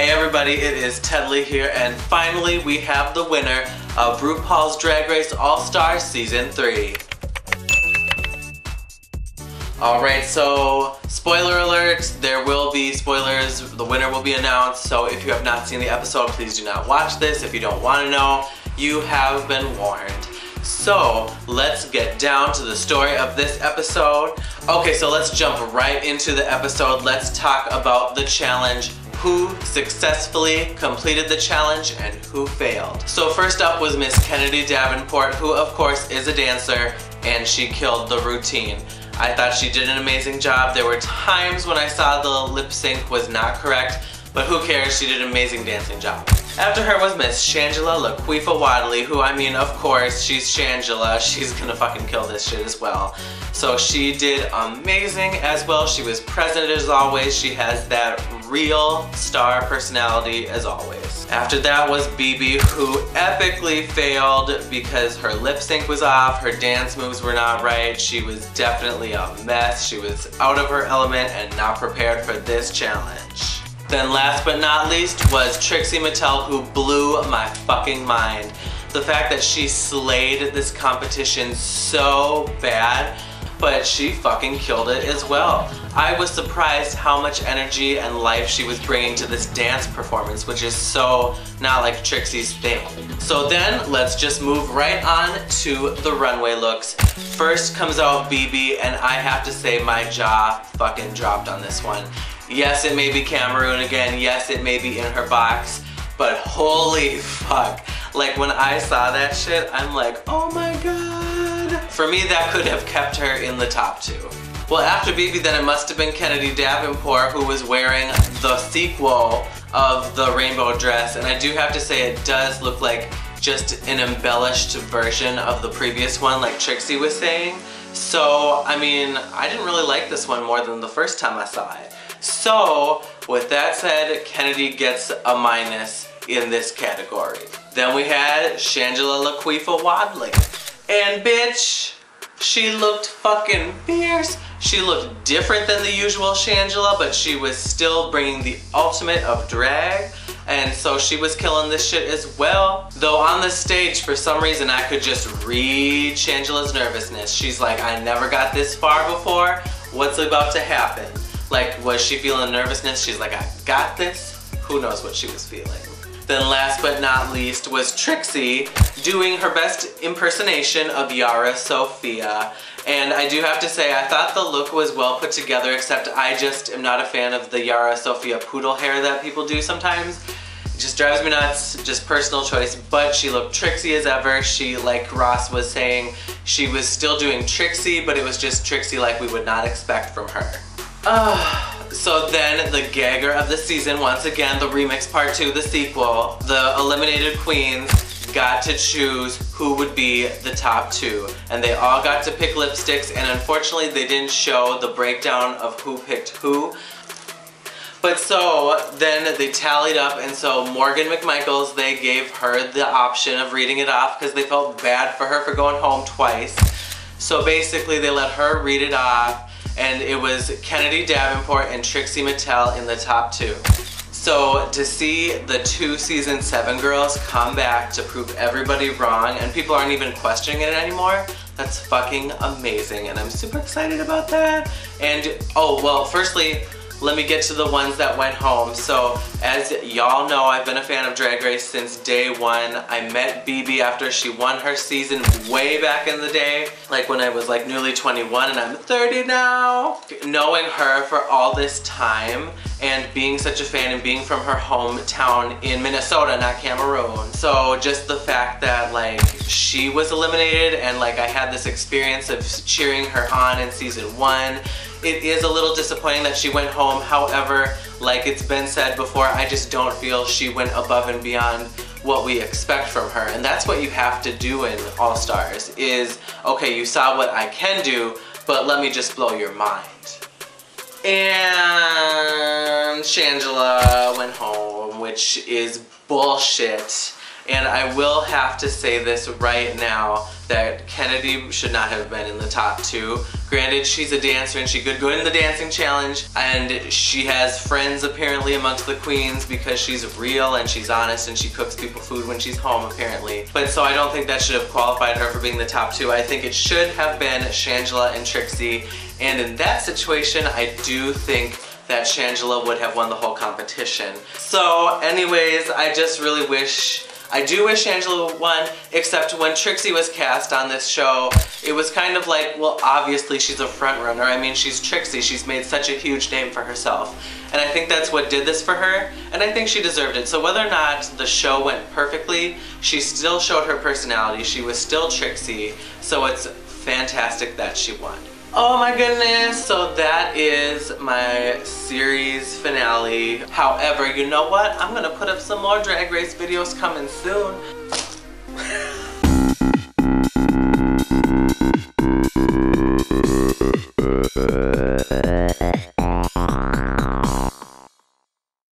Hey everybody, it is Tedley here, and finally we have the winner of Rupaul's Drag Race All-Star Season 3. Alright, so spoiler alert, there will be spoilers, the winner will be announced, so if you have not seen the episode, please do not watch this. If you don't want to know, you have been warned. So, let's get down to the story of this episode. Okay, so let's jump right into the episode. Let's talk about the challenge. Who successfully completed the challenge and who failed. So first up was Miss Kennedy Davenport, who of course is a dancer, and she killed the routine. I thought she did an amazing job. There were times when I saw the lip sync was not correct, but who cares, she did an amazing dancing job. After her was Miss Shangela Laquifa Wadley, who, I mean, of course, she's Shangela, she's gonna fucking kill this shit as well. So she did amazing as well. She was present as always. She has that real star personality as always. After that was BB, who epically failed because her lip sync was off, her dance moves were not right, she was definitely a mess, she was out of her element and not prepared for this challenge. Then last but not least was Trixie Mattel, who blew my fucking mind. The fact that she slayed this competition so bad, but she fucking killed it as well. I was surprised how much energy and life she was bringing to this dance performance, which is so not like Trixie's thing. So then let's just move right on to the runway looks. First comes out BB, and I have to say my jaw fucking dropped on this one. Yes, it may be Cameroon again, yes, it may be in her box, but holy fuck. Like, when I saw that shit, I'm like, oh my god. For me, that could have kept her in the top 2. Well, after BB, then it must have been Kennedy Davenport, who was wearing the sequel of the rainbow dress, and I do have to say it does look like just an embellished version of the previous one, like Trixie was saying. So, I mean, I didn't really like this one more than the first time I saw it. So, with that said, Kennedy gets a minus in this category. Then we had Shangela Laquifa Wadley. And bitch, she looked fucking fierce. She looked different than the usual Shangela, but she was still bringing the ultimate of drag. And so she was killing this shit as well. Though on the stage, for some reason, I could just read Shangela's nervousness. She's like, I never got this far before. What's about to happen? Like, was she feeling nervousness? She's like, I got this. Who knows what she was feeling. Then last but not least was Trixie doing her best impersonation of Yara Sofia. And I do have to say, I thought the look was well put together, except I just am not a fan of the Yara Sofia poodle hair that people do sometimes. It just drives me nuts, just personal choice, but she looked Trixie as ever. She, like Ross was saying, she was still doing Trixie, but it was just Trixie like we would not expect from her. So then the gagger of the season, once again, the remix part 2, the sequel, the eliminated queens got to choose who would be the top 2. And they all got to pick lipsticks, and unfortunately they didn't show the breakdown of who picked who. But so then they tallied up, and so Morgan McMichaels, they gave her the option of reading it off because they felt bad for her for going home twice. So basically they let her read it off, and it was Kennedy Davenport and Trixie Mattel in the top 2. So to see the 2 season 7 girls come back to prove everybody wrong, and people aren't even questioning it anymore, that's fucking amazing, and I'm super excited about that. And oh, well, firstly, let me get to the ones that went home. So as y'all know, I've been a fan of Drag Race since day 1. I met BB after she won her season way back in the day, like when I was like newly 21 and I'm 30 now. Knowing her for all this time and being such a fan and being from her hometown in Minnesota, not Cameroon. So just the fact that like she was eliminated and like I had this experience of cheering her on in season 1. It is a little disappointing that she went home. However, like it's been said before, I just don't feel she went above and beyond what we expect from her. And that's what you have to do in All Stars is, okay, you saw what I can do, but let me just blow your mind. And Shangela went home, which is bullshit. And I will have to say this right now, that Kennedy should not have been in the top 2. Granted, she's a dancer and she could go in the dancing challenge, and she has friends apparently amongst the queens because she's real and she's honest and she cooks people food when she's home apparently. But so I don't think that should have qualified her for being the top 2. I think it should have been Shangela and Trixie, and in that situation I do think that Shangela would have won the whole competition. So anyways, I just really wish, I do wish Shangela won, except when Trixie was cast on this show, it was kind of like, well, obviously she's a front runner. I mean, she's Trixie. She's made such a huge name for herself. And I think that's what did this for her, and I think she deserved it. So whether or not the show went perfectly, she still showed her personality. She was still Trixie, so it's fantastic that she won. Oh my goodness, so that is my series finale. However, you know what? I'm gonna put up some more Drag Race videos coming soon.